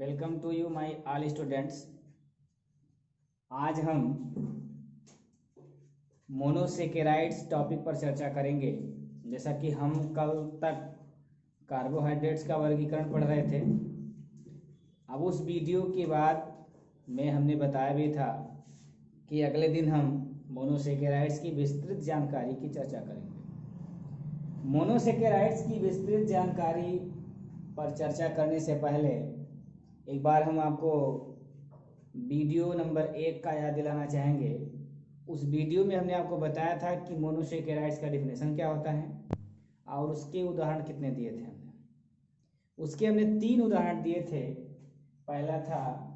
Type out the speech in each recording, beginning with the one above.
Welcome to you my all students. आज हम monosaccharides topic पर चर्चा करेंगे। जैसा कि हम कल तक कार्बोहाइड्रेट्स का वर्गीकरण पढ़ रहे थे। अब उस वीडियो के बाद में हमने बताया भी था कि अगले दिन हम मोनोसेकेराइड्स की विस्तृत जानकारी की चर्चा करेंगे। मोनोसेकेराइड्स की विस्तृत जानकारी पर चर्चा करने से पहले एक बार हम आपको वीडियो नंबर 1 का याद दिलाना चाहेंगे। उस वीडियो में हमने आपको बताया था कि मोनोसेकेराइड्स का डिफिनेशन क्या होता है और उसके उदाहरण कितने दिए थे। हमने 3 उदाहरण दिए थे। पहला था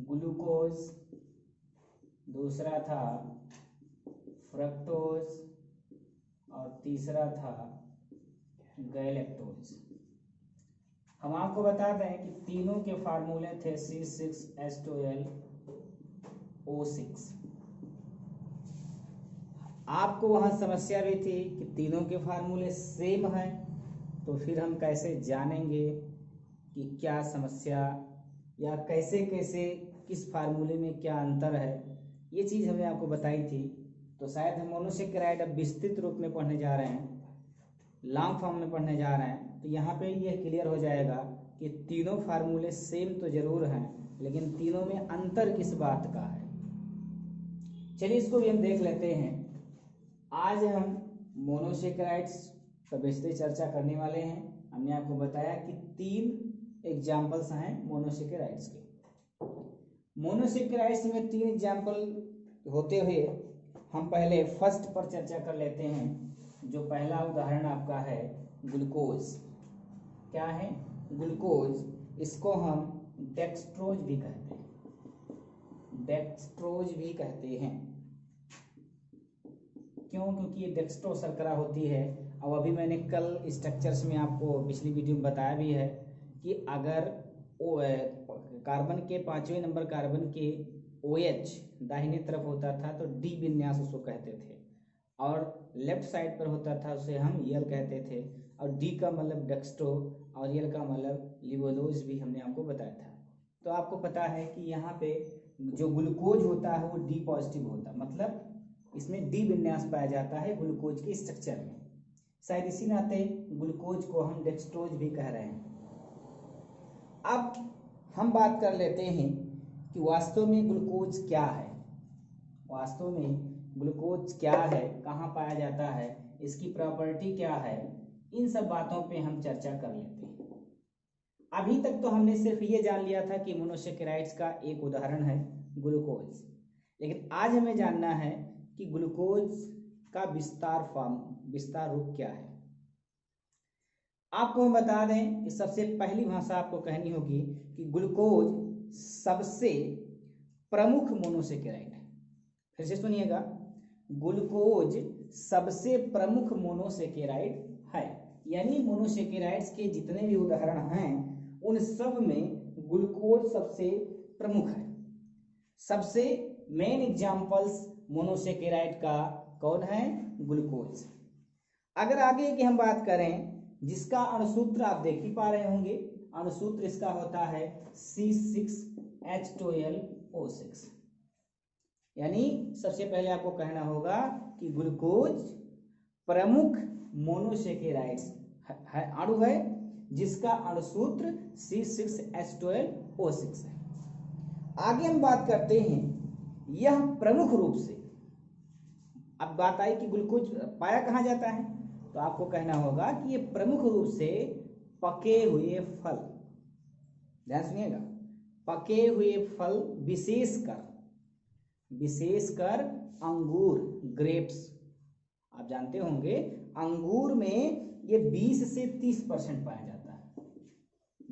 ग्लूकोज, दूसरा था फ्रक्टोज और तीसरा था गैलेक्टोज। हम आपको बता दें कि तीनों के फार्मूले थे C6H12O6। आपको वहां समस्या भी थी कि तीनों के फार्मूले सेम हैं, तो फिर हम कैसे जानेंगे कि क्या समस्या या कैसे कैसे किस फार्मूले में क्या अंतर है। ये चीज़ हमने आपको बताई थी। तो शायद हम मोनोसेकेराइड अब विस्तृत रूप में पढ़ने जा रहे हैं, लॉन्ग फॉर्म में पढ़ने जा रहे हैं। तो यहाँ पे ये क्लियर हो जाएगा कि तीनों फार्मूले सेम तो जरूर हैं, लेकिन तीनों में अंतर किस बात का है। चलिए इसको भी हम देख लेते हैं। आज हम मोनोसेकेराइड्स पर विस्तृत चर्चा करने वाले हैं। हमने आपको बताया कि 3 एग्जाम्पल्स हैं मोनोसेकेराइड्स के। मोनोसेकेराइड्स में 3 एग्जाम्पल होते हुए हम पहले फर्स्ट पर चर्चा कर लेते हैं। जो पहला उदाहरण आपका है ग्लूकोज। क्या है ग्लूकोज? इसको हम डेक्सट्रोज भी कहते हैं। डेक्सट्रोज भी कहते हैं। क्यों? क्योंकि ये डेक्स्ट्रो शर्करा होती है। और अभी मैंने कल स्ट्रक्चर्स में आपको पिछली वीडियो में बताया भी है कि अगर कार्बन के 5वें नंबर कार्बन के OH दाहिने तरफ होता था तो D विन्यास उसको कहते थे, और लेफ्ट साइड पर होता था उसे हम यल कहते थे। और D का मतलब डेक्स्ट्रो और यल का मतलब लिवोलोज भी हमने आपको बताया था। तो आपको पता है कि यहाँ पे जो ग्लूकोज होता है वो D पॉजिटिव होता है, मतलब इसमें D विन्यास पाया जाता है ग्लूकोज के स्ट्रक्चर में। शायद इसी नाते ग्लूकोज को हम डेक्स्ट्रोज भी कह रहे हैं। अब हम बात कर लेते हैं कि वास्तव में ग्लूकोज क्या है। वास्तव में ग्लूकोज क्या है, कहाँ पाया जाता है, इसकी प्रॉपर्टी क्या है, इन सब बातों पे हम चर्चा कर लेते हैं। अभी तक तो हमने सिर्फ ये जान लिया था कि मोनोसेकेराइड्स का एक उदाहरण है ग्लूकोज, लेकिन आज हमें जानना है कि ग्लूकोज का विस्तार रूप क्या है। आपको हम बता दें कि सबसे पहली भाषा आपको कहनी होगी कि ग्लूकोज सबसे प्रमुख मोनोसेकेराइड है। फिर से सुनिएगा, ग्लूकोज सबसे प्रमुख मोनोसेकेराइड है। यानी मोनोसेकेराइड्स के जितने भी उदाहरण हैं उन सब में ग्लूकोज सबसे प्रमुख है। सबसे मेन एग्जाम्पल्स मोनोसेकेराइड का कौन है? ग्लूकोज। अगर आगे की हम बात करें, जिसका अणुसूत्र आप देख ही पा रहे होंगे, अणुसूत्र इसका होता है C6H12O6। यानी सबसे पहले आपको कहना होगा कि ग्लूकोज प्रमुख मोनोसेकेराइड्स अणु है जिसका अणुसूत्र C6H12O6 है। आगे हम बात करते हैं, यह प्रमुख रूप से, अब बात आई कि ग्लूकोज पाया कहाँ जाता है, तो आपको कहना होगा कि ये प्रमुख रूप से पके हुए फल, ध्यान सुनिएगा, पके हुए फल, विशेषकर अंगूर, ग्रेप्स। आप जानते होंगे अंगूर में ये 20 से 30% पाया जाता है।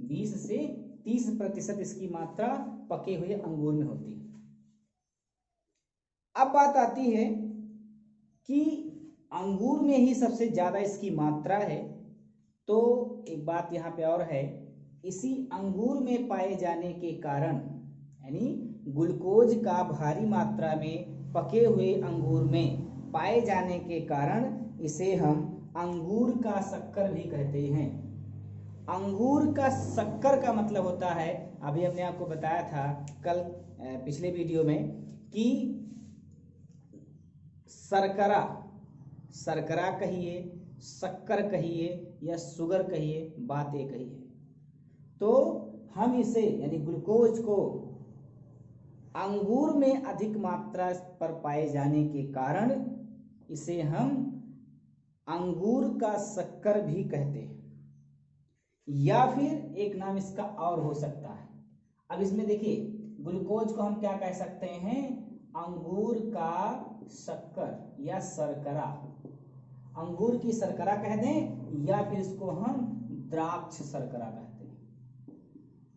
20 से 30% इसकी मात्रा पके हुए अंगूर में होती है। अब बात आती है कि अंगूर में ही सबसे ज्यादा इसकी मात्रा है। तो एक बात यहाँ पे और है, इसी अंगूर में पाए जाने के कारण, यानी ग्लूकोज का भारी मात्रा में पके हुए अंगूर में पाए जाने के कारण इसे हम अंगूर का शक्कर भी कहते हैं। अंगूर का शक्कर का मतलब होता है, अभी हमने आपको बताया था कल पिछले वीडियो में कि शर्करा, शर्करा कहिए, शक्कर कहिए या शुगर कहिए, बात एक ही है। तो हम इसे यानी ग्लूकोज को अंगूर में अधिक मात्रा पर पाए जाने के कारण इसे हम अंगूर का शक्कर भी कहते हैं, या फिर एक नाम इसका और हो सकता है। अब इसमें देखिए, ग्लूकोज को हम क्या कह सकते हैं, अंगूर का शक्कर या शर्करा, अंगूर की शर्करा कह दें, या फिर इसको हम द्राक्ष शर्करा कहते हैं।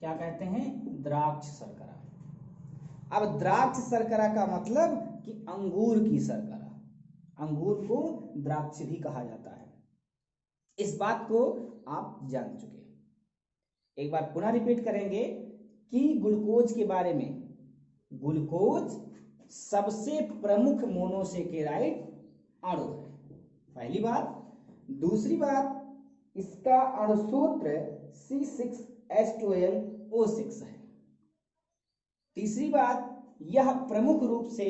क्या कहते हैं, द्राक्ष शर्करा। अब द्राक्ष शर्करा का मतलब कि अंगूर की शर्करा, अंगूर को द्राक्ष भी कहा जाता है। इस बात को आप जान चुके हैं। एक बार पुनः रिपीट करेंगे कि ग्लूकोज के बारे में, ग्लूकोज सबसे प्रमुख मोनोसेकेराइड अणु है, पहली बात। दूसरी बात, इसका अणुसूत्र C6H12O6 है। तीसरी बात, यह प्रमुख रूप से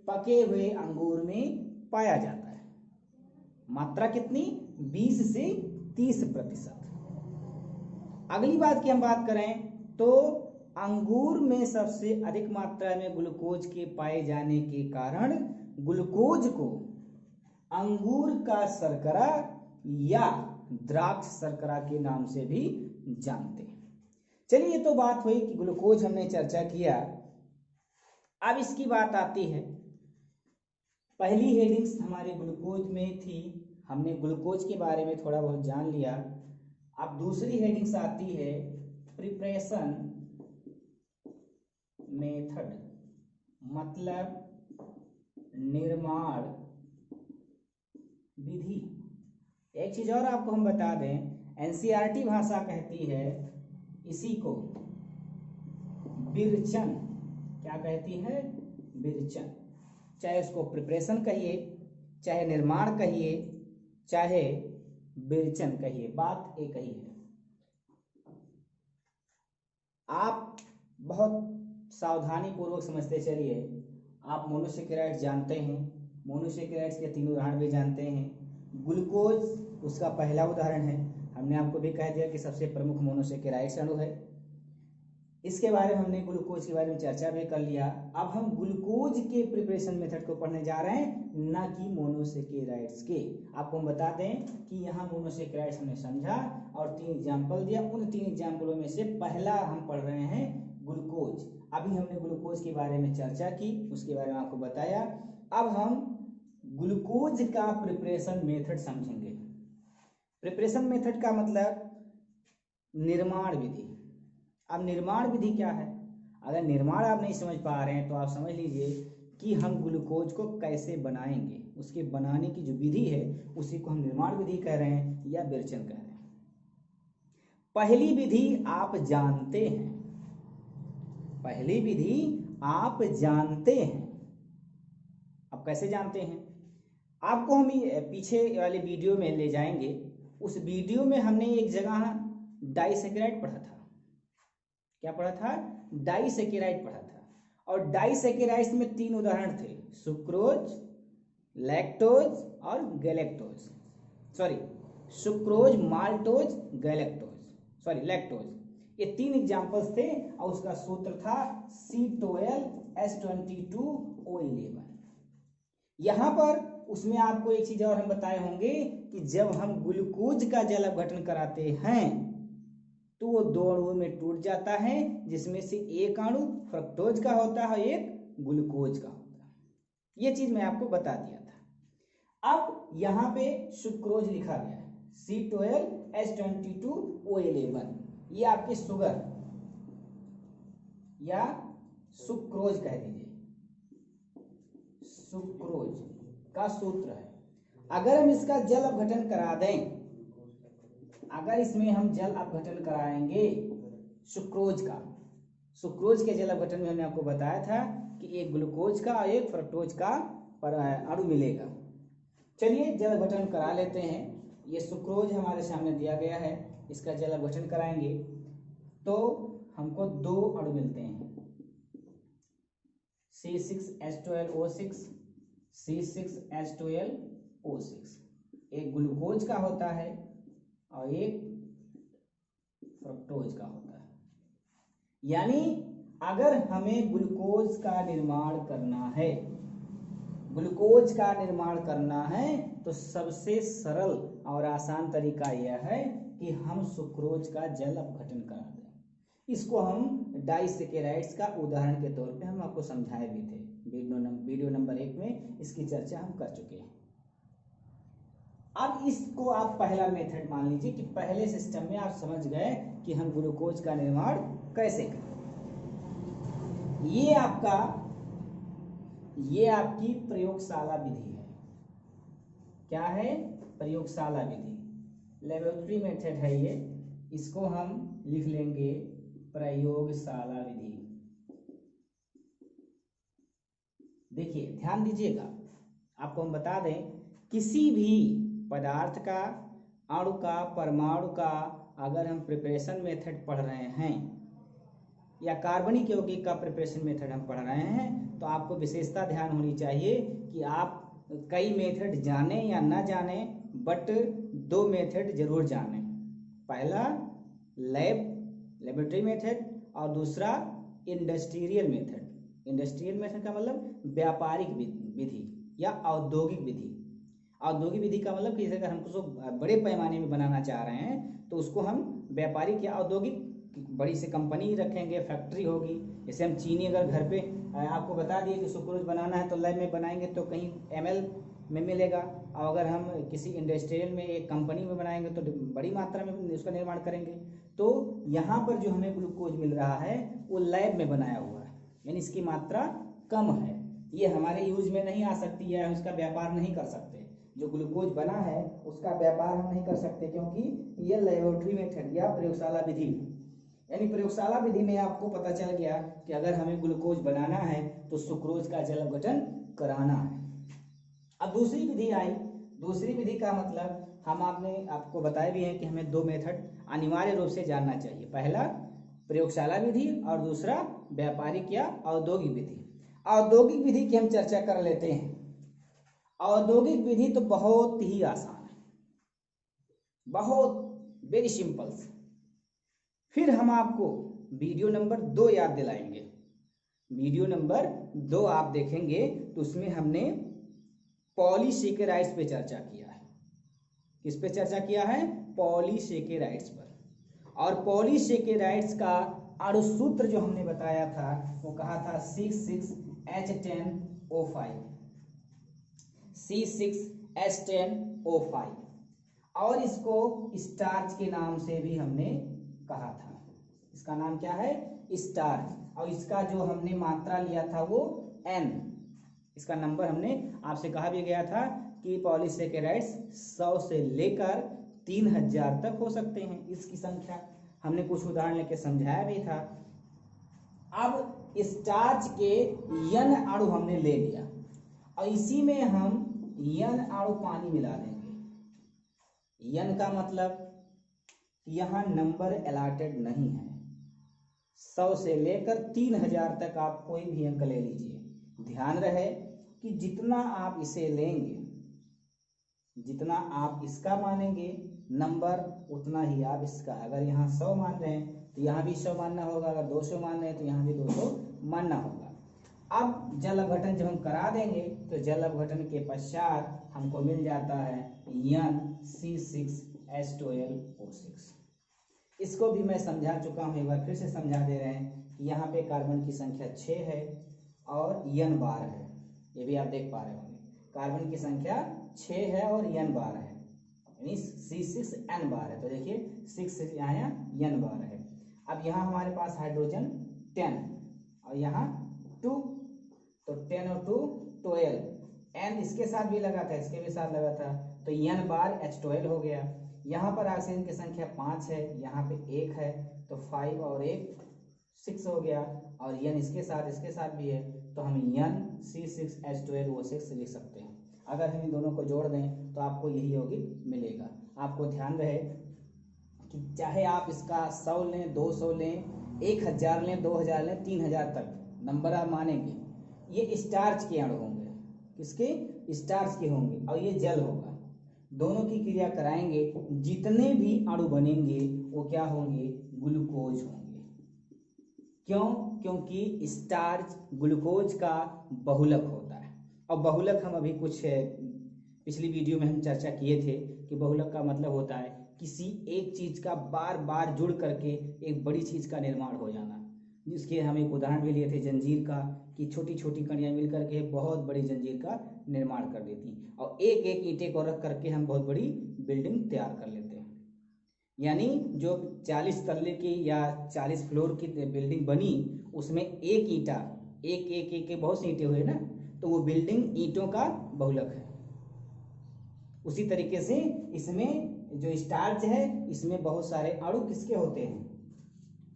पके हुए अंगूर में पाया जाता है। मात्रा कितनी, 20 से 30%। अगली बात की हम बात करें तो अंगूर में सबसे अधिक मात्रा में ग्लूकोज के पाए जाने के कारण ग्लूकोज को अंगूर का शर्करा या द्राक्ष शर्करा के नाम से भी जानते हैं। चलिए, ये तो बात हुई कि ग्लूकोज हमने चर्चा किया। अब इसकी बात आती है, पहली हेडिंग्स हमारे ग्लूकोज में थी, हमने ग्लूकोज के बारे में थोड़ा बहुत जान लिया। अब दूसरी हेडिंग्स आती है प्रिपरेशन मेथड, मतलब निर्माण विधि। एक चीज और आपको हम बता दें, एनसीईआरटी भाषा कहती है इसी को विरचन। क्या कहती है, विरचन। चाहे उसको प्रिपरेशन कहिए, चाहे निर्माण कहिए, चाहे विरचन कहिए, बात एक ही है। आप बहुत सावधानी पूर्वक समझते चलिए। आप मोनोसेकेराइड्स जानते हैं, मोनोसेकेराइड्स के 3 उदाहरण भी जानते हैं। ग्लूकोज उसका पहला उदाहरण है, हमने आपको भी कह दिया कि सबसे प्रमुख मोनोसेकेराइड्स अणु है। इसके बारे में हमने ग्लूकोज के बारे में चर्चा भी कर लिया। अब हम ग्लूकोज के प्रिपरेशन मेथड को पढ़ने जा रहे हैं, ना कि मोनोसेकेराइड्स के। आपको हम बता दें कि यहाँ मोनोसेकेराइड्स हमने समझा और 3 एग्जाम्पल दिया। उन 3 एग्जाम्पलों में से पहला हम पढ़ रहे हैं ग्लूकोज। अभी हमने ग्लूकोज के बारे में चर्चा की, उसके बारे में आपको बताया। अब हम ग्लूकोज का प्रिपरेशन मेथड समझेंगे। प्रिपरेशन मेथड का मतलब निर्माण विधि। अब निर्माण विधि क्या है, अगर निर्माण आप नहीं समझ पा रहे हैं तो आप समझ लीजिए कि हम ग्लूकोज को कैसे बनाएंगे, उसके बनाने की जो विधि है उसी को हम निर्माण विधि कह रहे हैं या विरचन कह रहे हैं। पहली विधि आप जानते हैं, पहली विधि आप जानते हैं। अब कैसे जानते हैं, आपको हम पीछे वाले वीडियो में ले जाएंगे। उस वीडियो में हमने एक जगह डाइसेकेराइड पढ़ा था। क्या पढ़ा था, डाइसेकेराइड पढ़ा था। और डाइसेकेराइड्स में 3 उदाहरण थे, सुक्रोज, लैक्टोज और galactose. Sorry, sucrose, maltose, galactose, sorry lactose. ये 3 एग्जांपल्स थे और उसका सूत्र था C12H22O11। यहां पर उसमें आपको एक चीज और हम बताए होंगे कि जब हम ग्लूकोज का जल अपघटन कराते हैं तो वो 2 अणुओं में टूट जाता है, जिसमें से एक अणु फ्रक्टोज का होता है, एक ग्लूकोज का होता है। ये चीज मैं आपको बता दिया था। अब यहाँ पे सुक्रोज लिखा गया है, C12H22O11। ये आपके शुगर या सुक्रोज कह दीजिए, सुक्रोज का सूत्र है। अगर हम इसका जल अपघटन करा दें, अगर इसमें हम जल अपघटन कराएंगे सुक्रोज का, सुक्रोज के जल अपघटन में हमने आपको बताया था कि एक ग्लूकोज का और एक फ्रक्टोज का अणु मिलेगा। चलिए जल अपघटन करा लेते हैं। ये सुक्रोज हमारे सामने दिया गया है, इसका जल अपघटन कराएंगे तो हमको 2 अणु मिलते हैं, C6H12O6, C6H12O6। एक ग्लूकोज का होता है और एक फ्रक्टोज का होता है। यानी अगर हमें ग्लूकोज का निर्माण करना है, ग्लूकोज का निर्माण करना है तो सबसे सरल और आसान तरीका यह है कि हम सुक्रोज का जल अपघटन करा दें। इसको हम डाइसैकेराइड्स का उदाहरण के तौर पे हम आपको समझाए भी थे, वीडियो नंबर 1 में इसकी चर्चा हम कर चुके हैं। अब इसको आप पहला मेथड मान लीजिए कि पहले सिस्टम में आप समझ गए कि हम ग्लूकोज का निर्माण कैसे करें। ये आपकी प्रयोगशाला विधि है। क्या है? प्रयोगशाला विधि, लेबोरेटरी मेथड है ये। इसको हम लिख लेंगे प्रयोगशाला विधि। देखिए ध्यान दीजिएगा, आपको हम बता दें, किसी भी पदार्थ का, अणु का, परमाणु का अगर हम प्रिपरेशन मेथड पढ़ रहे हैं या कार्बनिक यौगिक का प्रिपरेशन मेथड हम पढ़ रहे हैं तो आपको विशेषता ध्यान होनी चाहिए कि आप कई मेथड जाने या ना जाने, बट 2 मेथड जरूर जाने। पहला लेबोरेटरी मेथड और दूसरा इंडस्ट्रियल मेथड। इंडस्ट्रियल मेथड का मतलब व्यापारिक विधि या औद्योगिक विधि। औद्योगिक विधि का मतलब कि अगर हम उसको बड़े पैमाने में बनाना चाह रहे हैं तो उसको हम व्यापारिक या औद्योगिक, बड़ी सी कंपनी रखेंगे, फैक्ट्री होगी। जैसे हम चीनी अगर घर पे आपको बता दिए कि सुक्रोज बनाना है तो लैब में बनाएंगे तो कहीं ml में मिलेगा, और अगर हम किसी इंडस्ट्रियल में एक कंपनी में बनाएंगे तो बड़ी मात्रा में उसका निर्माण करेंगे। तो यहाँ पर जो हमें ग्लूकोज मिल रहा है वो लैब में बनाया हुआ है, यानी इसकी मात्रा कम है, ये हमारे यूज में नहीं आ सकती है, हम इसका व्यापार नहीं कर सकते। जो ग्लूकोज बना है उसका व्यापार हम नहीं कर सकते क्योंकि ये लेबोरेटरी मेथड या प्रयोगशाला विधि, यानी प्रयोगशाला विधि में आपको पता चल गया कि अगर हमें ग्लूकोज बनाना है तो सुक्रोज का जल अपघटन कराना है। अब दूसरी विधि आई। दूसरी विधि का मतलब आपको बताए भी हैं कि हमें 2 मेथड अनिवार्य रूप से जानना चाहिए, पहला प्रयोगशाला विधि और दूसरा व्यापारिक या औद्योगिक विधि। औद्योगिक विधि की हम चर्चा कर लेते हैं। औद्योगिक विधि तो बहुत ही आसान है, बहुत वेरी सिंपल। फिर हम आपको वीडियो नंबर 2 याद दिलाएंगे। वीडियो नंबर 2 आप देखेंगे तो उसमें हमने पॉलीसेकेराइड्स पे चर्चा किया है। किस पे चर्चा किया है? पॉलीसेकेराइड्स पर। और पॉलीसेकेराइड्स का अणुसूत्र जो हमने बताया था वो कहा था C6H10O5, C6H10O5, और इसको स्टार्च के नाम से भी हमने कहा था। इसका नाम क्या है? स्टार्च। और इसका जो हमने मात्रा लिया था वो N, इसका नंबर हमने आपसे कहा भी गया था कि पॉलीसेकेराइड्स 100 से लेकर 3000 तक हो सकते हैं, इसकी संख्या हमने कुछ उदाहरण लेके समझाया भी था। अब स्टार्च के N अणु हमने ले लिया और इसी में हम N अणु पानी मिला देंगे। N का मतलब यहाँ नंबर अलॉटेड नहीं है, 100 से लेकर 3000 तक आप कोई भी अंक ले लीजिए। ध्यान रहे कि जितना आप इसे लेंगे, जितना आप इसका मानेंगे नंबर, उतना ही आप इसका। अगर यहाँ 100 मान रहे हैं तो यहाँ भी 100 मानना होगा, अगर 200 मान रहे हैं तो यहाँ भी 200 मानना होगा। अब जल अपघटन जब हम करा देंगे तो जल अपघटन के पश्चात हमको मिल जाता है C6H12O6। इसको भी मैं समझा चुका हूँ, एक बार फिर से समझा दे रहे हैं कि यहाँ पे कार्बन की संख्या 6 है और N बार है। ये भी आप देख पा रहे होंगे, कार्बन की संख्या 6 है और N बार है, यानी C6N बार है। तो देखिए 6 यहाँ N बार है। अब यहाँ हमारे पास हाइड्रोजन 10 और यहाँ 2, तो 10 और 2 12, N इसके साथ भी लगा था, इसके भी साथ लगा था, तो N बार H12 हो गया। यहाँ पर ऑक्सीजन की संख्या 5 है, यहाँ पे 1 है, तो 5 और 1 6 हो गया, और N इसके साथ भी है, तो हम N C6H12O6 लिख सकते हैं। अगर हम इन दोनों को जोड़ दें तो आपको यही यौगिक मिलेगा। आपको ध्यान रहे कि चाहे आप इसका 100 लें, 200 लें, 1000 लें, 2000 लें, 3000 तक नंबर आप मानेंगे, ये स्टार्च के अणु होंगे। किसके? स्टार्च के होंगे। और ये जल होगा। दोनों की क्रिया कराएंगे, जितने भी अणु बनेंगे वो क्या होंगे? ग्लूकोज होंगे। क्यों? क्योंकि स्टार्च ग्लूकोज का बहुलक होता है। और बहुलक हम अभी कुछ पिछली वीडियो में हम चर्चा किए थे कि बहुलक का मतलब होता है किसी एक चीज का बार बार जुड़ करके एक बड़ी चीज का निर्माण हो जाना। जिसके हम एक उदाहरण भी लिए थे जंजीर का, कि छोटी छोटी कड़ियाँ मिल करके बहुत बड़ी जंजीर का निर्माण कर देती, और एक एक ईंटे को रख करके हम बहुत बड़ी बिल्डिंग तैयार कर लेते हैं। यानी जो 40 तल्ले की या 40 फ्लोर की बिल्डिंग बनी, उसमें एक ईंटा, एक एक एक बहुत से ईंटे हुए ना, तो वो बिल्डिंग ईंटों का बहुलक है। उसी तरीके से इसमें जो स्टार्च है, इसमें बहुत सारे अणु किसके होते हैं?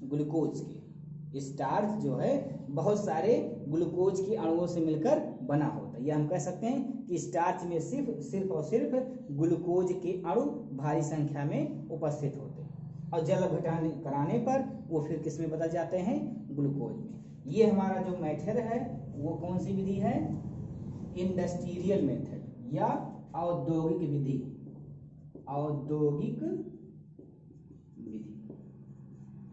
ग्लूकोज के। स्टार्च जो है बहुत सारे ग्लूकोज के अणुओं से मिलकर बना होता है। या हम कह सकते हैं कि स्टार्च में सिर्फ और सिर्फ ग्लूकोज के अणु भारी संख्या में उपस्थित होते हैं, और जल घटाने कराने पर वो फिर किस में बदल जाते हैं? ग्लूकोज में। ये हमारा जो मेथड है वो कौन सी विधि है? इंडस्ट्रियल मेथड या औद्योगिक विधि। औद्योगिक विधि।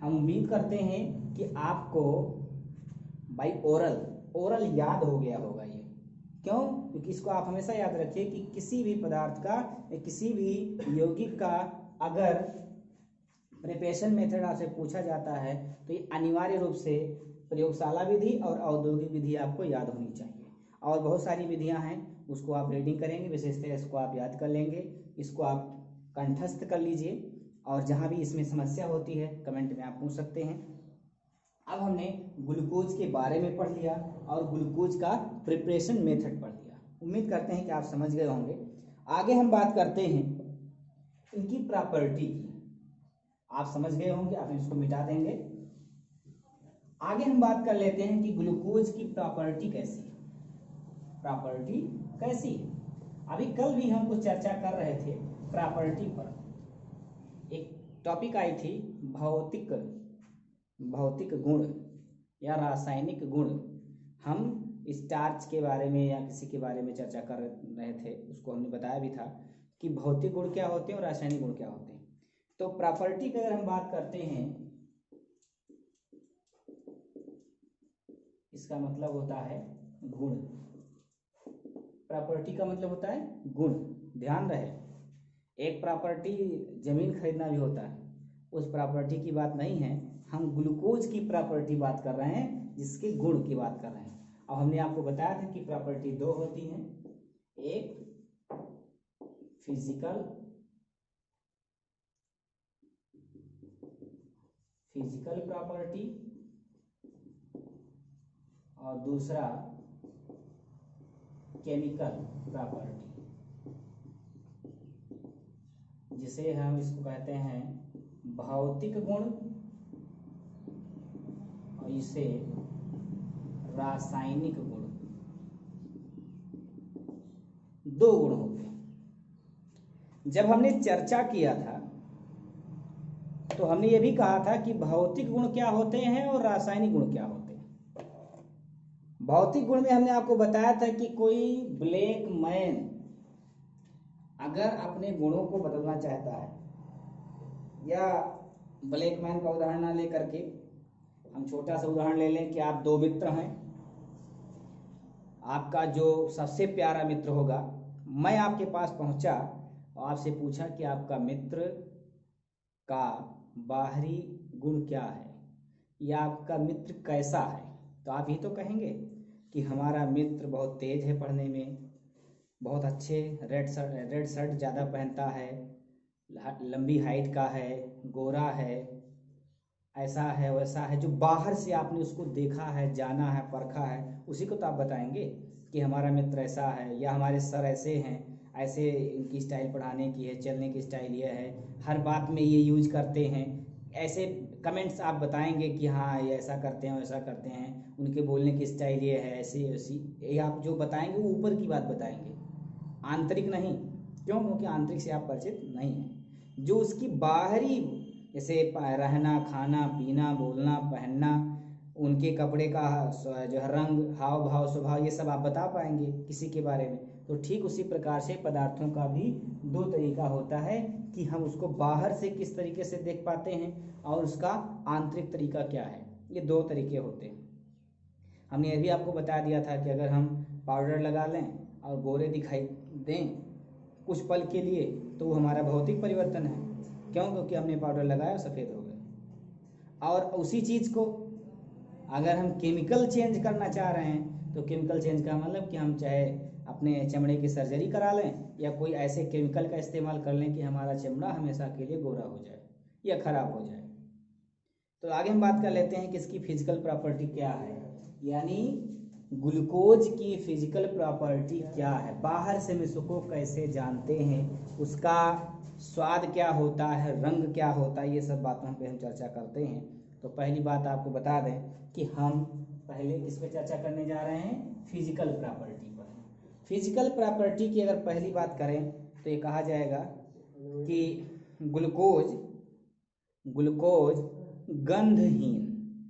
हम उम्मीद करते हैं कि आपको बाई ओरल याद हो गया होगा ये। क्यों? क्योंकि इसको आप हमेशा याद रखिए कि किसी भी पदार्थ का, किसी भी यौगिक का अगर प्रिपरेशन मेथड आपसे पूछा जाता है तो ये अनिवार्य रूप से प्रयोगशाला विधि और औद्योगिक विधि आपको याद होनी चाहिए। और बहुत सारी विधियां हैं, उसको आप रीडिंग करेंगे, विशेषतः इसको आप याद कर लेंगे, इसको आप कंठस्थ कर लीजिए, और जहां भी इसमें समस्या होती है कमेंट में आप पूछ सकते हैं। अब हमने ग्लूकोज के बारे में पढ़ लिया और ग्लूकोज का प्रिपरेशन मेथड पढ़ लिया। उम्मीद करते हैं कि आप समझ गए होंगे। आगे हम बात करते हैं इनकी प्रॉपर्टी की। आप समझ गए होंगे, आप इसको मिटा देंगे। आगे हम बात कर लेते हैं कि ग्लूकोज की प्रॉपर्टी कैसी है। प्रॉपर्टी कैसी है? अभी कल भी हम कुछ चर्चा कर रहे थे प्रॉपर्टी पर। एक टॉपिक आई थी भौतिक गुण या रासायनिक गुण। हम स्टार्च के बारे में या किसी के बारे में चर्चा कर रहे थे, उसको हमने बताया भी था कि भौतिक गुण क्या होते हैं और रासायनिक गुण क्या होते हैं। तो प्रॉपर्टी की अगर हम बात करते हैं, इसका मतलब होता है गुण। प्रॉपर्टी का मतलब होता है गुण। ध्यान रहे, एक प्रॉपर्टी जमीन खरीदना भी होता है, उस प्रॉपर्टी की बात नहीं है। हम ग्लूकोज की प्रॉपर्टी बात कर रहे हैं, जिसके गुण की बात कर रहे हैं। और हमने आपको बताया था कि प्रॉपर्टी दो होती हैं, एक फिजिकल प्रॉपर्टी और दूसरा केमिकल प्रॉपर्टी, जिसे हम इसको कहते हैं भौतिक गुण और इसे रासायनिक गुण। दो गुण होते हैं। जब हमने चर्चा किया था तो हमने ये भी कहा था कि भौतिक गुण क्या होते हैं और रासायनिक गुण क्या होते हैं। भौतिक गुण में हमने आपको बताया था कि कोई ब्लैक मैन अगर अपने गुणों को बदलना चाहता है, या ब्लैक मैन का उदाहरण ना लेकर के हम छोटा सा उदाहरण ले लें कि आप दो मित्र हैं। आपका जो सबसे प्यारा मित्र होगा, मैं आपके पास पहुंचा और आपसे पूछा कि आपका मित्र का बाहरी गुण क्या है या आपका मित्र कैसा है, तो आप ही तो कहेंगे कि हमारा मित्र बहुत तेज है पढ़ने में, बहुत अच्छे रेड शर्ट ज़्यादा पहनता है, लंबी हाइट का है, गोरा है, ऐसा है वैसा है। जो बाहर से आपने उसको देखा है, जाना है, परखा है, उसी को तो आप बताएंगे कि हमारा मित्र ऐसा है, या हमारे सर ऐसे हैं, ऐसे इनकी स्टाइल पढ़ाने की है, चलने की स्टाइल ये है, हर बात में ये यूज करते हैं। ऐसे कमेंट्स आप बताएंगे कि हाँ ये ऐसा करते हैं वैसा करते हैं, उनके बोलने की स्टाइल ये है, ऐसी ऐसी। ये आप जो बताएंगे वो ऊपर की बात बताएंगे, आंतरिक नहीं। क्यों? क्योंकि आंतरिक से आप परिचित नहीं हैं। जो उसकी बाहरी जैसे रहना, खाना, पीना, बोलना, पहनना, उनके कपड़े का जो है रंग, हाव भाव, स्वभाव, ये सब आप बता पाएंगे किसी के बारे में। तो ठीक उसी प्रकार से पदार्थों का भी दो तरीका होता है कि हम उसको बाहर से किस तरीके से देख पाते हैं और उसका आंतरिक तरीका क्या है। ये दो तरीके होते हैं। हमने ये भी आपको बता दिया था कि अगर हम पाउडर लगा लें और गोरे दिखाई दें कुछ पल के लिए तो वो हमारा भौतिक परिवर्तन है। क्यों? क्योंकि हमने पाउडर लगाया और सफ़ेद हो गए। और उसी चीज़ को अगर हम केमिकल चेंज करना चाह रहे हैं तो केमिकल चेंज का मतलब कि हम चाहे अपने चमड़े की सर्जरी करा लें या कोई ऐसे केमिकल का इस्तेमाल कर लें कि हमारा चमड़ा हमेशा के लिए गोरा हो जाए या ख़राब हो जाए। तो आगे हम बात कर लेते हैं कि इसकी फिजिकल प्रॉपर्टी क्या है, यानी ग्लूकोज की फिजिकल प्रॉपर्टी क्या है, बाहर से हम इसको कैसे जानते हैं, उसका स्वाद क्या होता है, रंग क्या होता है, ये सब बातों पे हम चर्चा करते हैं। तो पहली बात आपको बता दें कि हम पहले किस पे चर्चा करने जा रहे हैं, फिजिकल प्रॉपर्टी पर। फिजिकल प्रॉपर्टी की अगर पहली बात करें तो ये कहा जाएगा कि ग्लूकोज गंधहीन।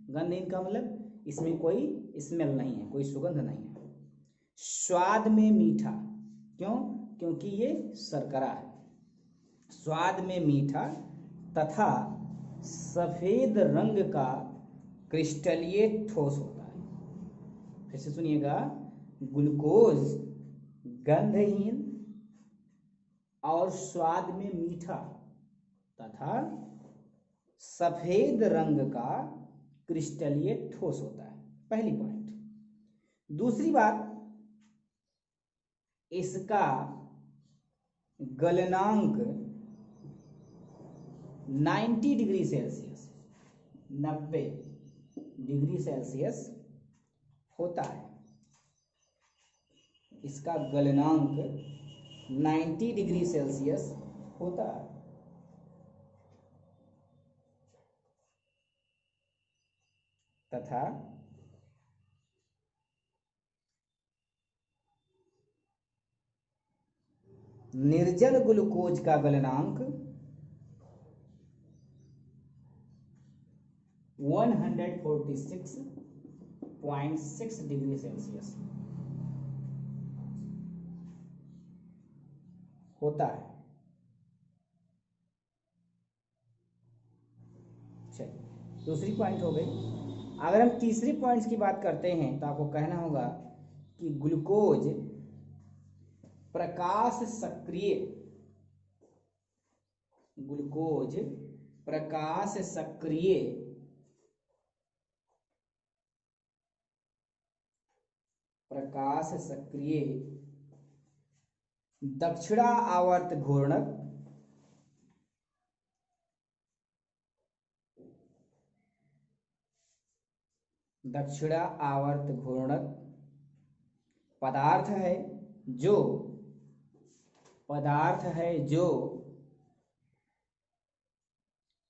गंधहीन का मतलब इसमें कोई स्मेल नहीं है, कोई सुगंध नहीं है। स्वाद में मीठा, क्यों? क्योंकि ये शर्करा है। स्वाद में मीठा तथा सफेद रंग का क्रिस्टलीय ठोस होता है। फिर से सुनिएगा, ग्लूकोज गंधहीन और स्वाद में मीठा तथा सफेद रंग का क्रिस्टलीय ठोस होता है, पहली पॉइंट। दूसरी बात, इसका गलनांक 90 डिग्री सेल्सियस, 90 डिग्री सेल्सियस होता है। इसका गलनांक 90 डिग्री सेल्सियस होता है। तथा निर्जल ग्लूकोज का गलनांक 146.6 डिग्री सेल्सियस होता है। चलिए, दूसरी पॉइंट हो गई। अगर हम तीसरी पॉइंट्स की बात करते हैं तो आपको कहना होगा कि ग्लूकोज प्रकाश सक्रिय, ग्लूकोज प्रकाश सक्रिय दक्षिणा आवर्त घूर्णक पदार्थ है जो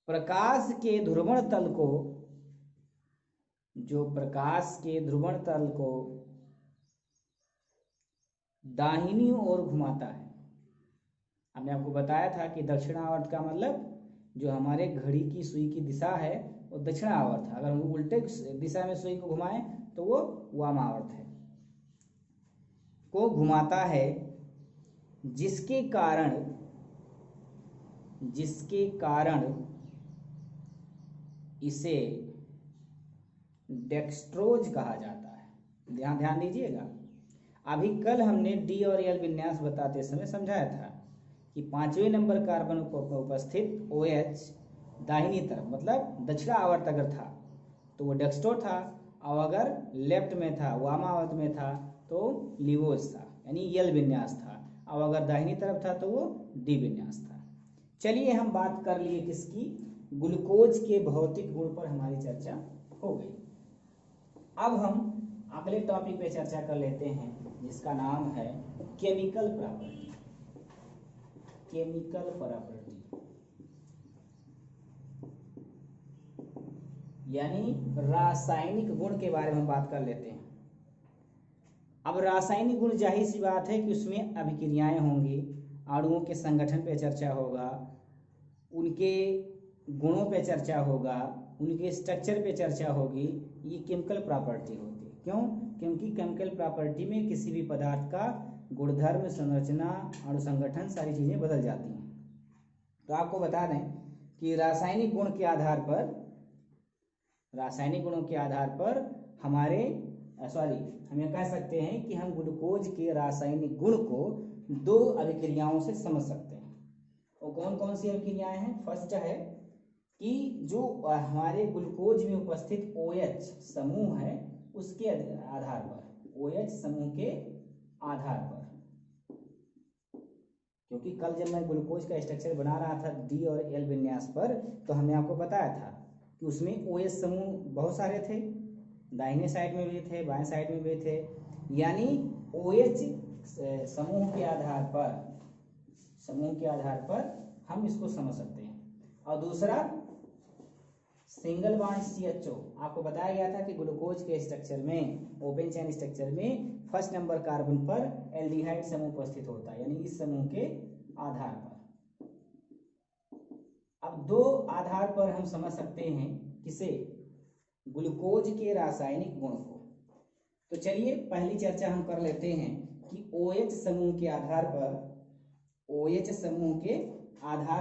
प्रकाश के ध्रुवण तल को दाहिनी ओर घुमाता है। हमने आपको बताया था कि दक्षिणावर्त का मतलब जो हमारे घड़ी की सुई की दिशा है वो दक्षिणावर्त है। अगर हम उल्टे दिशा में सुई को घुमाएं तो वो वामावर्त है, को घुमाता है, जिसके कारण इसे डेक्स्ट्रोज कहा जाता है। ध्यान दीजिएगा, अभी कल हमने डी और एल विन्यास बताते समय समझाया था कि 5वें नंबर कार्बन पर उपस्थित OH दाहिनी तरफ मतलब दक्षिणा आवर्त अगर था तो वो डेक्स्ट्रो था, और अगर लेफ्ट में था, वामावर्त में था तो लिवोज था, यानी एल विन्यास था, और अगर दाहिनी तरफ था तो वो डी विन्यास था। चलिए, हम बात कर लिए किसकी, ग्लूकोज के भौतिक गुण पर हमारी चर्चा हो गई। अब हम अगले टॉपिक पे चर्चा कर लेते हैं जिसका नाम है केमिकल प्रॉपर्टी। यानी रासायनिक गुण के बारे में हम बात कर लेते हैं। अब रासायनिक गुण, जाहिर सी बात है कि उसमें अभिक्रियाएं होंगी, अणुओं के संगठन पे चर्चा होगा, उनके गुणों पे चर्चा होगा, उनके स्ट्रक्चर पे चर्चा होगी, ये केमिकल प्रॉपर्टी होती है। क्यों? क्योंकि केमिकल प्रॉपर्टी में किसी भी पदार्थ का गुणधर्म, संरचना, अणु संगठन, सारी चीज़ें बदल जाती हैं। तो आपको बता दें कि रासायनिक गुणों के आधार पर हमारे हम ये कह सकते हैं कि हम ग्लूकोज के रासायनिक गुण को दो अभिक्रियाओं से समझ सकते हैं। और कौन कौन सी अभिक्रियाएं हैं? फर्स्ट है कि जो हमारे ग्लूकोज में उपस्थित OH समूह है उसके आधार पर, OH समूह के आधार पर, क्योंकि कल जब मैं ग्लूकोज का स्ट्रक्चर बना रहा था D और L विन्यास पर, तो हमने आपको बताया था कि उसमें OH समूह बहुत सारे थे, दाहिने साइड में भी थे, बाएं साइड में भी थे। यानी OH समूह के आधार पर हम इसको समझ सकते हैं। और दूसरा सिंगल बॉन्ड CHO, आपको बताया गया था कि ग्लूकोज के स्ट्रक्चर में, ओपन चेन स्ट्रक्चर में फर्स्ट नंबर कार्बन पर एल्डिहाइड समूह उपस्थित होता है, यानी इस समूह के आधार पर। अब दो आधार पर हम समझ सकते हैं किसे? ग्लूकोज के रासायनिक गुण को। तो चलिए पहली चर्चा हम कर लेते हैं कि OH समूह के आधार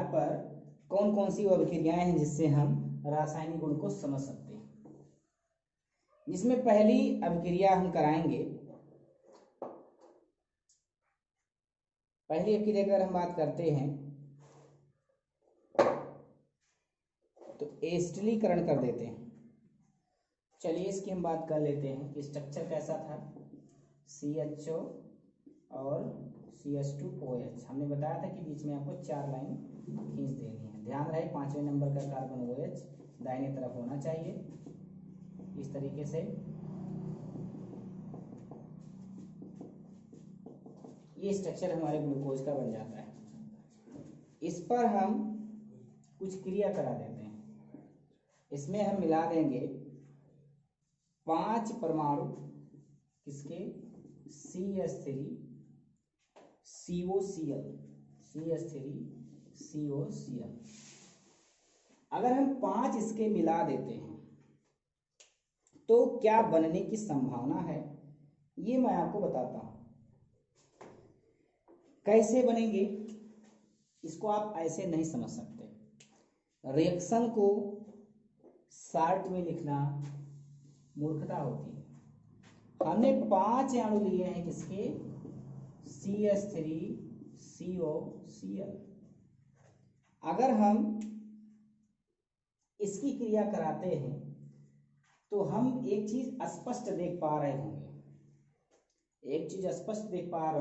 पर कौन कौन सी अभिक्रियाएं हैं जिससे हम रासायनिक गुण को समझ सकते हैं। जिसमें पहली अभिक्रिया हम कराएंगे, पहली अभिक्रिया अगर हम बात करते हैं तो एसिटिलीकरण कर देते हैं। चलिए इसकी हम बात कर लेते हैं कि स्ट्रक्चर कैसा था। CHO और CH2OH, हमने बताया था कि बीच में आपको 4 लाइन खींच देनी है। ध्यान रहे 5वें नंबर का कार्बन OH दाहिने तरफ होना चाहिए, इस तरीके से। ये स्ट्रक्चर हमारे ग्लूकोज का बन जाता है। इस पर हम कुछ क्रिया करा देते हैं। इसमें हम मिला देंगे 5 परमाणु किसके? CH3COCl। अगर हम 5 इसके मिला देते हैं तो क्या बनने की संभावना है, ये मैं आपको बताता हूं। कैसे बनेंगे इसको आप ऐसे नहीं समझ सकते। रिएक्शन को शार्ट में लिखना मूर्खता होती है। हमने 5 अणु लिए हैं किसके? CH3COCl। अगर हम इसकी क्रिया कराते हैं तो हम एक चीज स्पष्ट देख पा रहे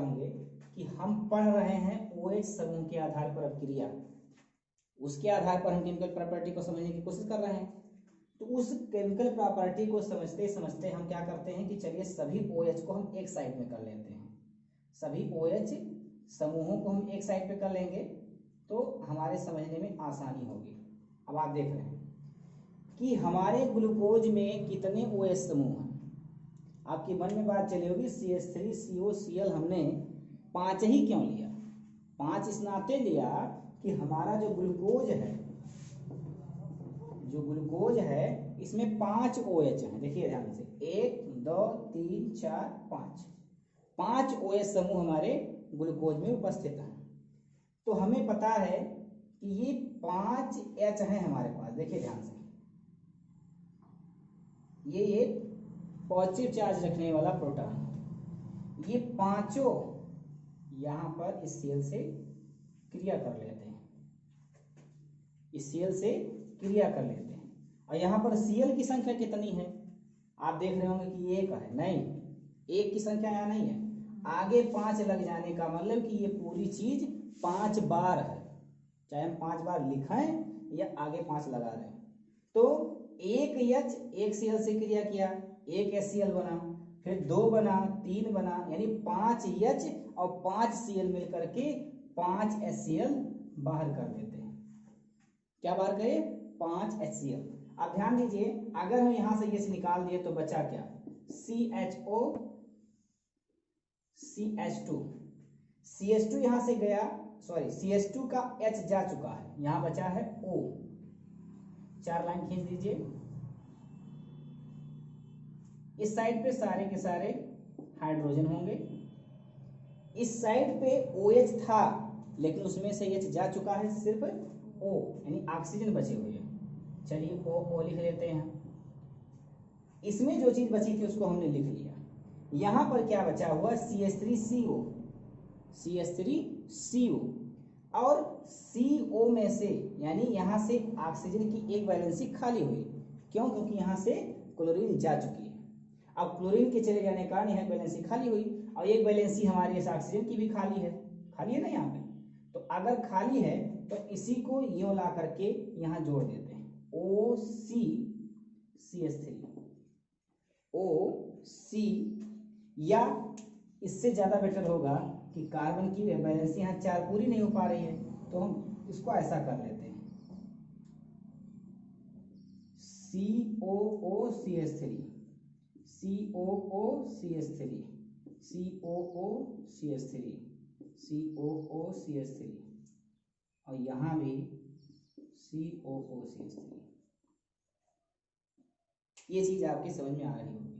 होंगे, कि हम पढ़ रहे हैं OH समूह के आधार पर अभिक्रिया, उसके आधार पर हम केमिकल प्रॉपर्टी को समझने की कोशिश कर रहे हैं। तो उस केमिकल प्रॉपर्टी को समझते समझते हम क्या करते हैं कि चलिए सभी OH को हम एक साइड में कर लेते हैं। सभी OH समूहों को हम एक साइड पे कर लेंगे तो हमारे समझने में आसानी होगी। अब आप देख रहे हैं कि हमारे ग्लूकोज में कितने OH समूह हैं। आपके मन में बात चली होगी CH3COCl हमने 5 ही क्यों लिया? 5 इस नाते लिया कि हमारा जो ग्लूकोज है इसमें 5 OH हैं। देखिए ध्यान से, 1 2 3 4 5 OH समूह हमारे ग्लूकोज में उपस्थित हैं। तो हमें पता है कि ये 5 H हैं हमारे पास। देखिए ध्यान से, ये एक पॉजिटिव चार्ज रखने वाला प्रोटॉन है। ये पांचों यहां पर इस Cl से क्रिया कर लेते हैं, और यहां पर Cl की संख्या कितनी है? आप देख रहे होंगे कि 1 है। नहीं, 1 की संख्या यहां नहीं है, आगे 5 लग जाने का मतलब कि ये पूरी चीज 5 बार है। चाहे हम 5 बार लिखें या आगे 5 लगा रहे हैं। तो 1 H, 1 Cl से क्रिया किया, 1 HCl बना, फिर 2 बना, 3 बना, यानी 5 H और 5 Cl मिलकर के 5 HCl बाहर कर देते हैं। क्या बाहर करे? 5 HCl। अब ध्यान दीजिए, अगर हम यहां से ये से निकाल दिए तो बचा क्या? CHO, CH2 यहां से गया, सॉरी CH2 का H जा चुका है, यहां बचा है O। 4 लाइन खींच दीजिए। इस साइड पे सारे के सारे हाइड्रोजन होंगे, इस साइड पे OH था लेकिन उसमें से H जा चुका है, सिर्फ O यानी ऑक्सीजन बचे हुए हैं। चलिए O लिख लेते हैं। इसमें जो चीज बची थी उसको हमने लिख लिया। यहां पर क्या बचा हुआ, CH3CO, CH3CO और CO में से यानी यहां से ऑक्सीजन की एक वैलेंसी खाली हुई। क्यों? क्योंकि यहां से क्लोरीन जा चुकी है। अब क्लोरीन के चले जाने के कारण यहाँ वैलेंसी खाली हुई और एक वैलेंसी हमारी इस ऑक्सीजन की भी खाली है ना यहाँ पे। तो अगर खाली है तो इसी को यूं ला करके यहाँ जोड़ देते हैं, OCCH3 OC, या इससे ज्यादा बेटर होगा कि कार्बन की वैलेंसी यहाँ 4 पूरी नहीं हो पा रही है तो हम इसको ऐसा कर लेते हैं, COOCH3 COOCH3 COOCH3 COOCH3 और यहाँ भी COOCH3। ये चीज आपकी समझ में आ रही होगी।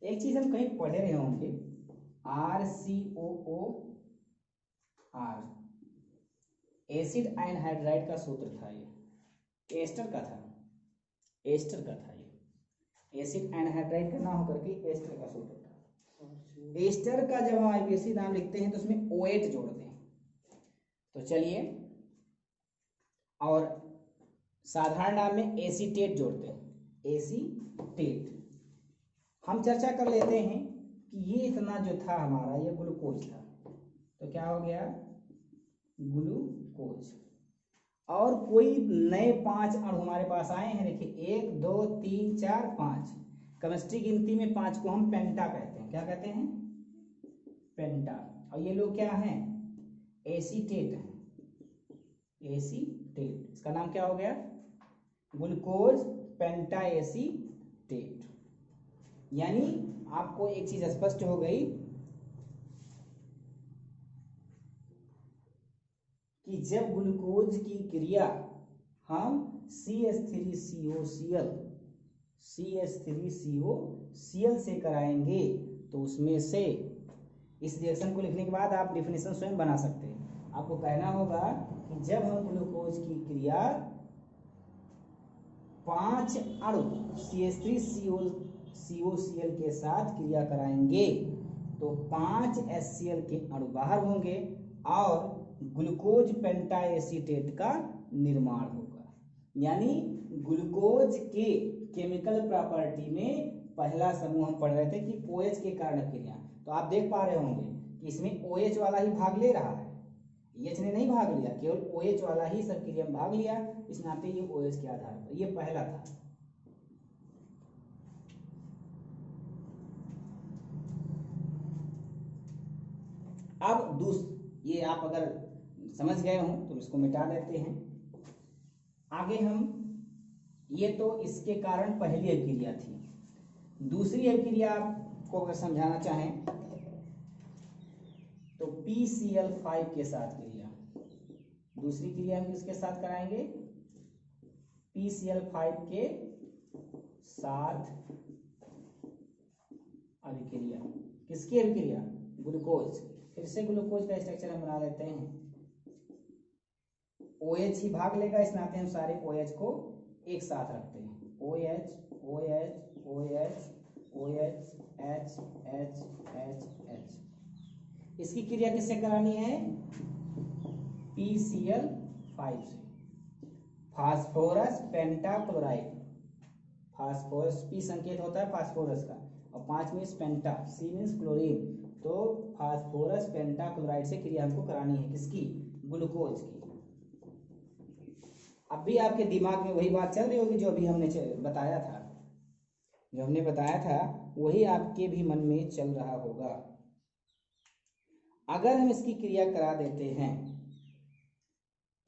एक चीज हम कहीं पढ़े रहे होंगे, RCOOR, एसिड एनहाइड्राइड का सूत्र था, ये एस्टर का था ये, एसिड एनहाइड्राइड का ना होकर के एस्टर का सूत्र था। एस्टर का जब हम IUPAC नाम लिखते हैं तो उसमें OH जोड़ते हैं। तो चलिए, और साधारण नाम में एसीटेट जोड़ते हैं, एसीटेट। हम चर्चा कर लेते हैं कि ये इतना जो था हमारा, ये ग्लूकोज था, तो क्या हो गया, ग्लूकोज। और कोई नए 5 अणु हमारे पास आए हैं, देखिए 1 2 3 4 5। केमिस्ट्री गिनती में 5 को हम पेंटा कहते हैं। क्या कहते हैं? पेंटा। और ये लोग क्या हैं? एसीटेट हैं, एसीटेट। इसका नाम क्या हो गया? ग्लूकोज पेंटा एसीटेट। यानी आपको एक चीज स्पष्ट हो गई कि जब ग्लूकोज की क्रिया हम CH3COCl से कराएंगे तो उसमें से, इस रिएक्शन को लिखने के बाद आप डिफिनेशन स्वयं बना सकते हैं। आपको कहना होगा कि जब हम ग्लूकोज की क्रिया 5 अणु CH3COCl के साथ क्रिया कराएंगे तो 5 HCl के अणु बाहर होंगे और ग्लूकोज पेंटाएसीटेट का निर्माण होगा। यानी ग्लूकोज के केमिकल प्रॉपर्टी में पहला समूह हम पढ़ रहे थे कि OH के कारण क्रिया। तो आप देख पा रहे होंगे कि इसमें OH वाला ही भाग ले रहा है, H ने नहीं भाग लिया, केवल OH वाला ही सब क्रिया में भाग लिया। इस नाते ये OH के आधार पर, ये पहला था। अब ये आप अगर समझ गए हो तो इसको मिटा देते हैं। आगे हम, ये तो इसके कारण पहली अभिक्रिया थी। दूसरी अभिक्रिया आपको अगर समझाना चाहें तो PCl5 के साथ क्रिया, दूसरी क्रिया हम किसके साथ कराएंगे? PCl5 के साथ अभिक्रिया। किसकी अभिक्रिया? ग्लूकोज। फिर से ग्लूकोज का स्ट्रक्चर हम बना लेते हैं। OH ही भाग लेगा, इस नाते हम सारे OH को एक साथ रखते हैं। OH OH OH OH H H H H। इसकी क्रिया किससे करानी है? PCl5 से। फास्फोरस पेंटाक्लोराइड, फास्फोरस P संकेत होता है फास्फोरस का, और 5 मीन्स पेंटा, C मीन्स क्लोरीन। तो फास्फोरस पेंटाक्लोराइड से क्रिया हमको करानी है, किसकी? ग्लूकोज की। अब भी आपके दिमाग में वही बात चल रही होगी जो अभी हमने बताया था, वही आपके भी मन में चल रहा होगा। अगर हम इसकी क्रिया करा देते हैं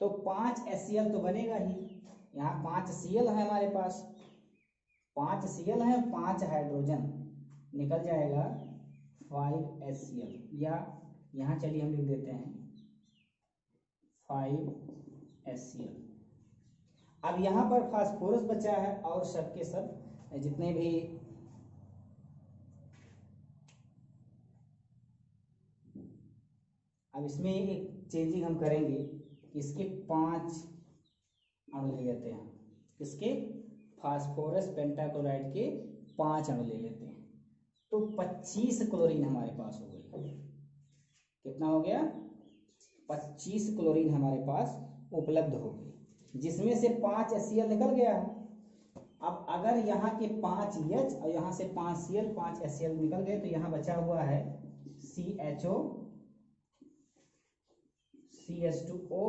तो 5 HCl तो बनेगा ही। यहाँ 5 Cl है हमारे पास, 5 Cl है, 5 हाइड्रोजन, निकल जाएगा 5 HCl। या यहाँ चलिए हम लिख देते हैं 5 HCl। अब यहाँ पर फास्फोरस बचा है और सब के सब जितने भी अब इसमें एक चेंजिंग हम करेंगे कि इसके 5 अणु ले लेते हैं। इसके फास्फोरस पेंटाक्लोराइड के 5 अणु ले लेते हैं, तो 25 क्लोरीन हमारे पास हो गई। कितना हो गया? 25 क्लोरीन हमारे पास उपलब्ध हो गई, जिसमें से 5 HCl निकल गया है। अब अगर यहाँ के 5 H और यहाँ से 5 Cl 5 HCl निकल गए, तो यहाँ बचा हुआ है CHO CH2O,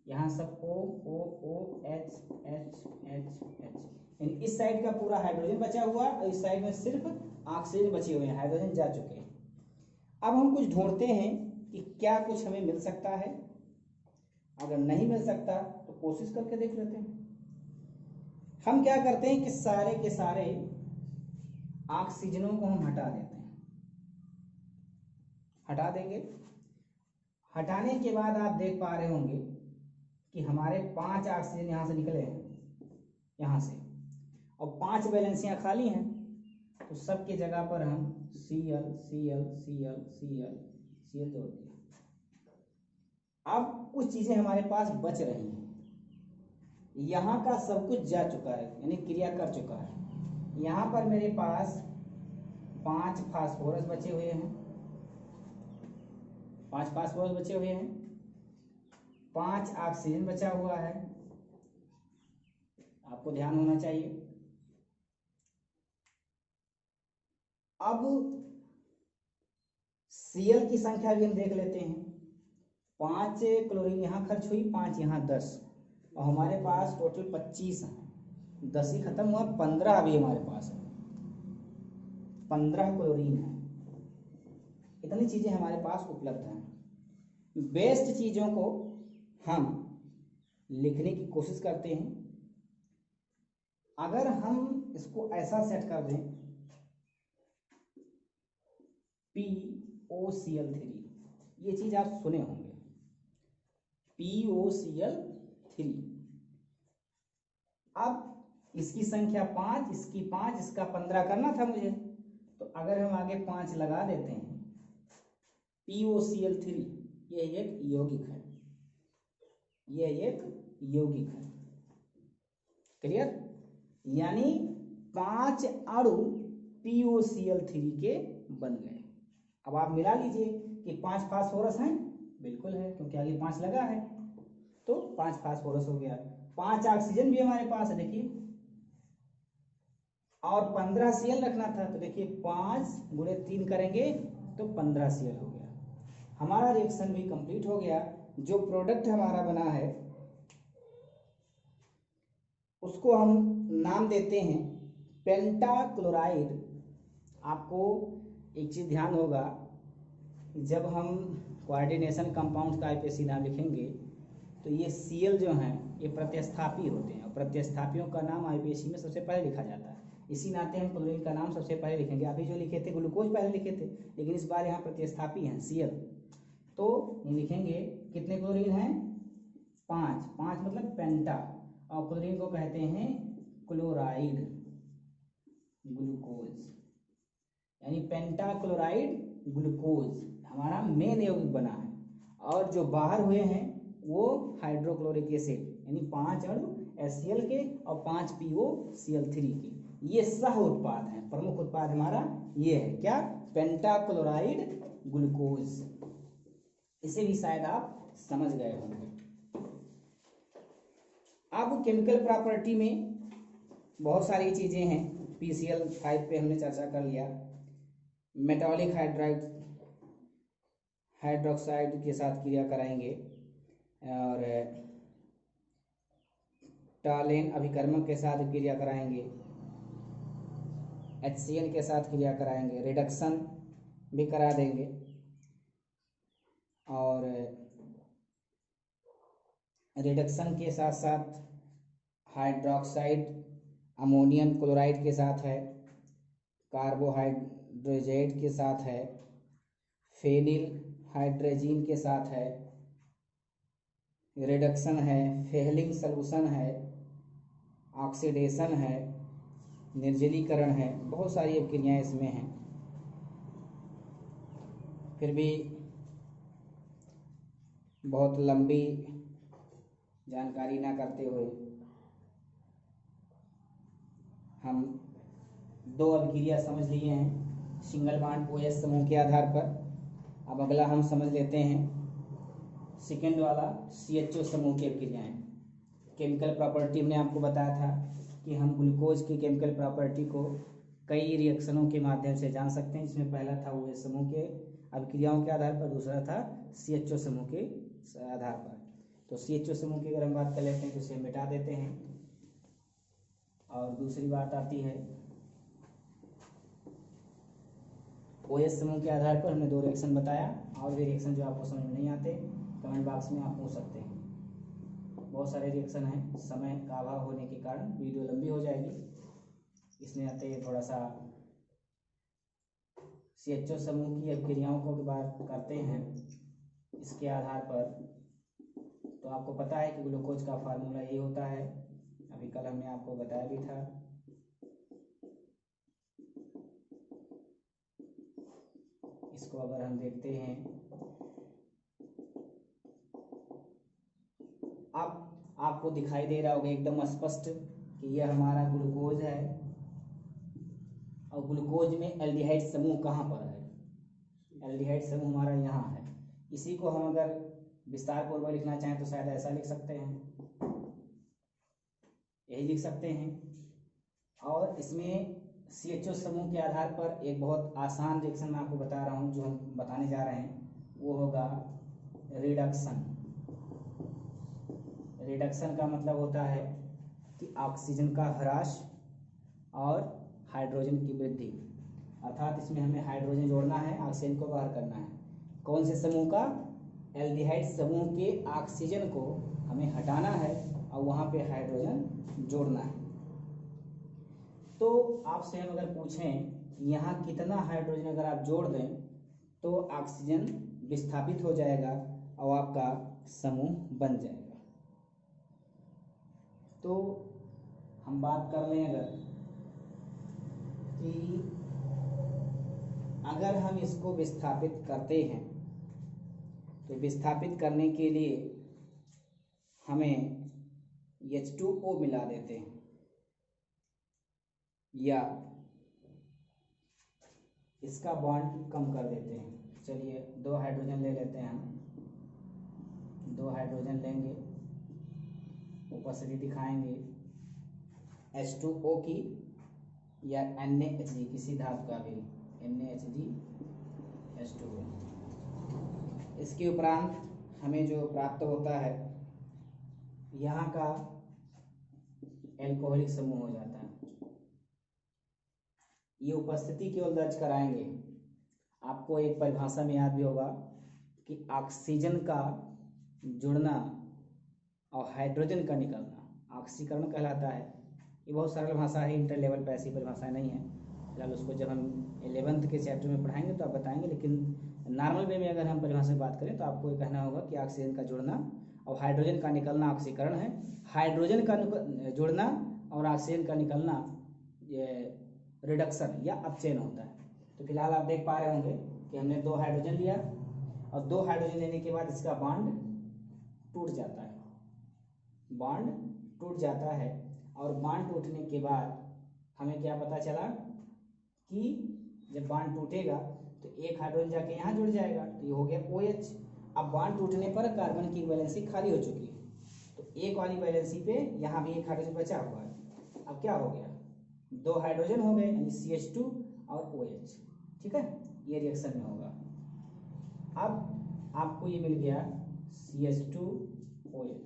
यहाँ सब O O O H H H H, यानी इस साइड का पूरा हाइड्रोजन बचा हुआ और इस साइड में सिर्फ ऑक्सीजन बचे हुए हैं, हाइड्रोजन जा चुके हैं। अब हम कुछ ढूंढते हैं कि क्या कुछ हमें मिल सकता है। अगर नहीं मिल सकता तो कोशिश करके देख लेते हैं। हम क्या करते हैं कि सारे के सारे ऑक्सीजनों को हम हटा देते हैं, हटा देंगे। हटाने के बाद आप देख पा रहे होंगे कि हमारे 5 ऑक्सीजन यहाँ से निकले हैं, यहाँ से, और 5 वैलेंसियाँ खाली हैं, तो सबके जगह पर हम Cl Cl Cl Cl Cl जोड़ दिया। अब कुछ चीजें हमारे पास बच रही हैं। यहाँ का सब कुछ जा चुका है, यानी क्रिया कर चुका है। यहाँ पर मेरे पास 5 फास्फोरस बचे हुए हैं, 5 फास्फोरस बचे हुए हैं, 5 ऑक्सीजन बचा हुआ है। आपको ध्यान होना चाहिए। अब Cl की संख्या भी हम देख लेते हैं। 5 क्लोरीन यहाँ खर्च हुई, 5 यहाँ 10, और हमारे पास टोटल 25 है। 10 ही खत्म हुआ, 15 अभी हमारे पास है, 15 क्लोरीन है। इतनी चीजें हमारे पास उपलब्ध हैं। बेस्ट चीजों को हम लिखने की कोशिश करते हैं। अगर हम इसको ऐसा सेट कर दें POCl3, ये चीज आप सुने होंगे, POCl3। अब इसकी संख्या 5, इसकी 5, इसका 15 करना था मुझे, तो अगर हम आगे 5 लगा देते हैं, POCl3 ये एक यौगिक है, ये एक यौगिक है। क्लियर? यानी 5 अणु POCl3 के बन गए। अब आप मिला लीजिए कि 5 फास्फोरस हैं, बिल्कुल है, क्योंकि आगे 5 लगा है, तो 5 फास्फोरस हो गया। 5 ऑक्सीजन भी हमारे पास है, देखिए, और 15 Cl रखना था, तो देखिए 5 गुणे 3 करेंगे तो 15 Cl हो गया। हमारा रिएक्शन भी कंप्लीट हो गया। जो प्रोडक्ट हमारा बना है उसको हम नाम देते हैं पेंटाक्लोराइड। आपको एक चीज ध्यान होगा, जब हम कोऑर्डिनेशन कंपाउंड का IPAC नाम लिखेंगे तो ये Cl जो हैं ये प्रतिस्थापी होते हैं, और प्रतिस्थापियों का नाम IPAC में सबसे पहले लिखा जाता है। इसी नाते हम क्लोरीन का नाम सबसे पहले लिखेंगे। अभी जो लिखे थे ग्लूकोज पहले लिखे थे, लेकिन इस बार यहाँ प्रतिस्थापी हैं Cl, तो ये लिखेंगे कितने क्लोरीन हैं? 5। 5 मतलब पेंटा, और क्लोरीन को कहते हैं क्लोराइड ग्लूकोज, यानी पेंटाक्लोराइड ग्लूकोज हमारा मेन यौगिक बना है। और जो बाहर हुए हैं वो हाइड्रोक्लोरिक एसिड, यानी 5 अणु HCl के और 5 POCl3 के, ये सह उत्पाद हैं। प्रमुख उत्पाद हमारा ये है, क्या? Pentachloride glucose. इसे भी शायद आप समझ गए होंगे। अब केमिकल प्रॉपर्टी में बहुत सारी चीजें हैं। PCl5 पे हमने चर्चा कर लिया। मेटालिक हाइड्रोक्साइड के साथ क्रिया कराएंगे, और टालेन अभिकर्मक के साथ क्रिया कराएंगे, HCl के साथ क्रिया कराएंगे, रिडक्शन भी करा देंगे, और रिडक्शन के साथ साथ हाइड्रोक्साइड अमोनियम क्लोराइड के साथ है, कार्बोहाइड्रोजेट के साथ है, फेनिल हाइड्रोजीन के साथ है, रिडक्शन है, फेहलिंग सॉल्यूशन है, ऑक्सीडेशन है, निर्जलीकरण है, बहुत सारी अभिक्रियाएं इसमें हैं। फिर भी बहुत लंबी जानकारी ना करते हुए हम दो अभिक्रिया समझ लिए हैं सिंगल बॉन्ड OH समूह के आधार पर। अब अगला हम समझ लेते हैं सेकेंड वाला CHO समूह की अभिक्रियाएं। केमिकल प्रॉपर्टी हमने आपको बताया था कि हम ग्लूकोज की केमिकल प्रॉपर्टी को कई रिएक्शनों के माध्यम से जान सकते हैं, जिसमें पहला था OH समूह के अभिक्रियाओं के आधार पर, दूसरा था CHO समूह के आधार पर। तो CHO समूह की अगर हम बात कर लेते हैं तो इसे मिटा देते हैं। और दूसरी बात आती है OH समूह के आधार पर हमने दो रिएक्शन बताया, और भी रिएक्शन जो आपको समझ में नहीं आते कमेंट बॉक्स में आप पूछ सकते हैं। बहुत सारे रिएक्शन हैं, समय का अभाव होने के कारण वीडियो लंबी हो जाएगी, इसमें आते हैं थोड़ा सा CHO समूह की अभिक्रियाओं को बात करते हैं इसके आधार पर। तो आपको पता है कि ग्लूकोज का फार्मूला यही होता है, अभी कल हमने आपको बताया भी था। इसको अगर हम देखते हैं, अब आपको दिखाई दे रहा होगा एकदम स्पष्ट कि यह हमारा ग्लूकोज है, और ग्लूकोज में एल्डिहाइड समूह कहाँ पर है? एल्डिहाइड समूह हमारा यहाँ है। इसी को हम अगर विस्तार पूर्वक लिखना चाहें तो शायद ऐसा लिख सकते हैं, यही लिख सकते हैं। और इसमें CHO समूह के आधार पर एक बहुत आसान रिएक्शन मैं आपको बता रहा हूँ, जो हम बताने जा रहे हैं वो होगा रिडक्शन। रिडक्शन का मतलब होता है कि ऑक्सीजन का ह्रास और हाइड्रोजन की वृद्धि, अर्थात इसमें हमें हाइड्रोजन जोड़ना है, ऑक्सीजन को बाहर करना है। कौन से समूह का? एल्डिहाइड समूह के ऑक्सीजन को हमें हटाना है और वहाँ पे हाइड्रोजन जोड़ना है। तो आपसे हम अगर पूछें यहाँ कितना हाइड्रोजन अगर आप जोड़ दें तो ऑक्सीजन विस्थापित हो जाएगा और आपका समूह बन जाएगा। तो हम बात कर लें अगर हम इसको विस्थापित करते हैं तो विस्थापित करने के लिए हमें H2O मिला देते हैं, या इसका बॉन्ड कम कर देते हैं। चलिए 2 हाइड्रोजन ले लेते हैं हम, 2 हाइड्रोजन लेंगे, उपस्थिति दिखाएंगे H2O की या NaHg किसी धातु का भी, NaHg H2O। इसके उपरांत हमें जो प्राप्त होता है यहाँ का एल्कोहलिक समूह हो जाता है। ये उपस्थिति केवल दर्ज कराएंगे। आपको एक परिभाषा में याद भी होगा कि ऑक्सीजन का जुड़ना और हाइड्रोजन का निकलना ऑक्सीकरण कहलाता है। ये बहुत सरल भाषा है, इंटर लेवल पे ऐसी परिभाषा नहीं है। फिलहाल उसको जब हम 11th के चैप्टर में पढ़ाएंगे तो आप बताएंगे, लेकिन नॉर्मल वे में अगर हम परिभाषा में बात करें तो आपको ये कहना होगा कि ऑक्सीजन का जुड़ना और हाइड्रोजन का निकलना ऑक्सीकरण है। हाइड्रोजन का जुड़ना और ऑक्सीजन का निकलना ये रिडक्शन या अपचयन होता है। तो फिलहाल आप देख पा रहे होंगे कि हमने 2 हाइड्रोजन लिया और 2 हाइड्रोजन लेने के बाद इसका बॉन्ड टूट जाता है, बॉन्ड टूट जाता है। और बॉन्ड टूटने के बाद हमें क्या पता चला कि जब बॉन्ड टूटेगा तो एक हाइड्रोजन जाके यहाँ जुड़ जाएगा, तो ये हो गया OH। अब बॉन्ड टूटने पर कार्बन की वैलेंसी खाली हो चुकी है, तो एक वाली वैलेंसी पे यहाँ भी एक हाइड्रोजन बचा हुआ है। अब क्या हो गया? 2 हाइड्रोजन हो गए, यानी CH2 और OH। ठीक है, ये रिएक्शन में होगा। अब आपको ये मिल गया CH2OH,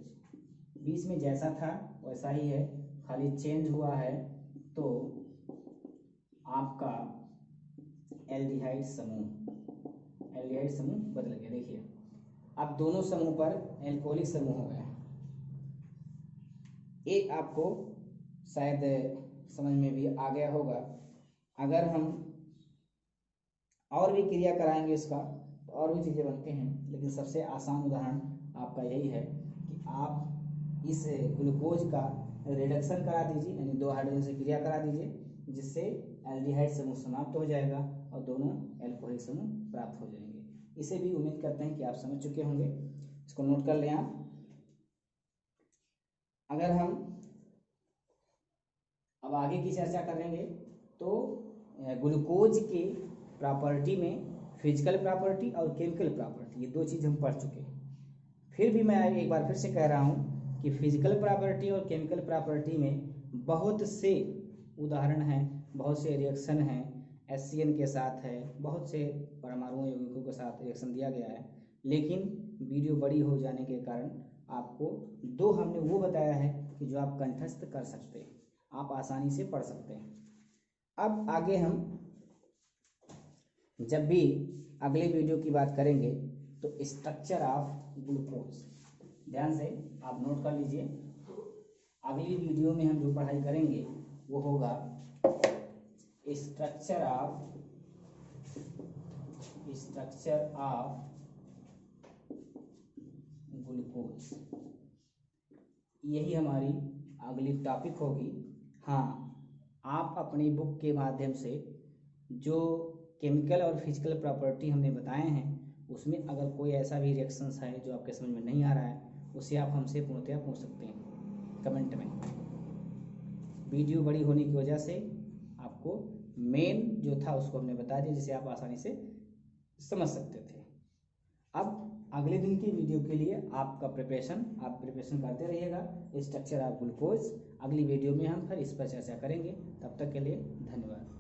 बीच में जैसा था वैसा ही है, खाली चेंज हुआ है तो आपका एल्डिहाइड समूह बदल गया। देखिए अब दोनों समूह पर एल्कोहलिक समूह हो गया। एक आपको शायद समझ में भी आ गया होगा। अगर हम और भी क्रिया कराएंगे इसका तो और भी चीज़ें बनते हैं, लेकिन सबसे आसान उदाहरण आपका यही है कि आप इस ग्लूकोज का रिडक्शन करा दीजिए, यानी 2 हाइड्रोजन से क्रिया करा दीजिए, जिससे एल्डिहाइड समूह समाप्त हो जाएगा और दोनों एल्कोहलिक समूह प्राप्त हो जाएंगे। इसे भी उम्मीद करते हैं कि आप समझ चुके होंगे, इसको नोट कर लें आप। अगर हम अब आगे की चर्चा करेंगे तो ग्लूकोज के प्रॉपर्टी में फिजिकल प्रॉपर्टी और केमिकल प्रॉपर्टी, ये 2 चीज़ हम पढ़ चुके हैं। फिर भी मैं एक बार फिर से कह रहा हूँ कि फिजिकल प्रॉपर्टी और केमिकल प्रॉपर्टी में बहुत से उदाहरण हैं, बहुत से रिएक्शन हैं, HCN के साथ है, बहुत से परमाणु यौगिकों के साथ रिएक्शन दिया गया है, लेकिन वीडियो बड़ी हो जाने के कारण आपको 2 हमने वो बताया है कि जो आप कंठस्थ कर सकते हैं, आप आसानी से पढ़ सकते हैं। अब आगे हम जब भी अगले वीडियो की बात करेंगे तो स्ट्रक्चर ऑफ ग्लूकोज, ध्यान से आप नोट कर लीजिए। अगली वीडियो में हम जो पढ़ाई करेंगे वो होगा स्ट्रक्चर ऑफ ग्लूकोज, यही हमारी अगली टॉपिक होगी। हाँ, आप अपनी बुक के माध्यम से जो केमिकल और फिजिकल प्रॉपर्टी हमने बताए हैं उसमें अगर कोई ऐसा भी रिएक्शंस है जो आपके समझ में नहीं आ रहा है, उसे आप हमसे पूर्णतया पूछ सकते हैं कमेंट में। वीडियो बड़ी होने की वजह से आपको मेन जो था उसको हमने बता दिया, जिसे आप आसानी से समझ सकते थे। अब अगले दिन की वीडियो के लिए आप प्रिपरेशन करते रहिएगा स्ट्रक्चर ऑफ ग्लूकोज। अगली वीडियो में हम फिर इस पर चर्चा करेंगे। तब तक के लिए धन्यवाद।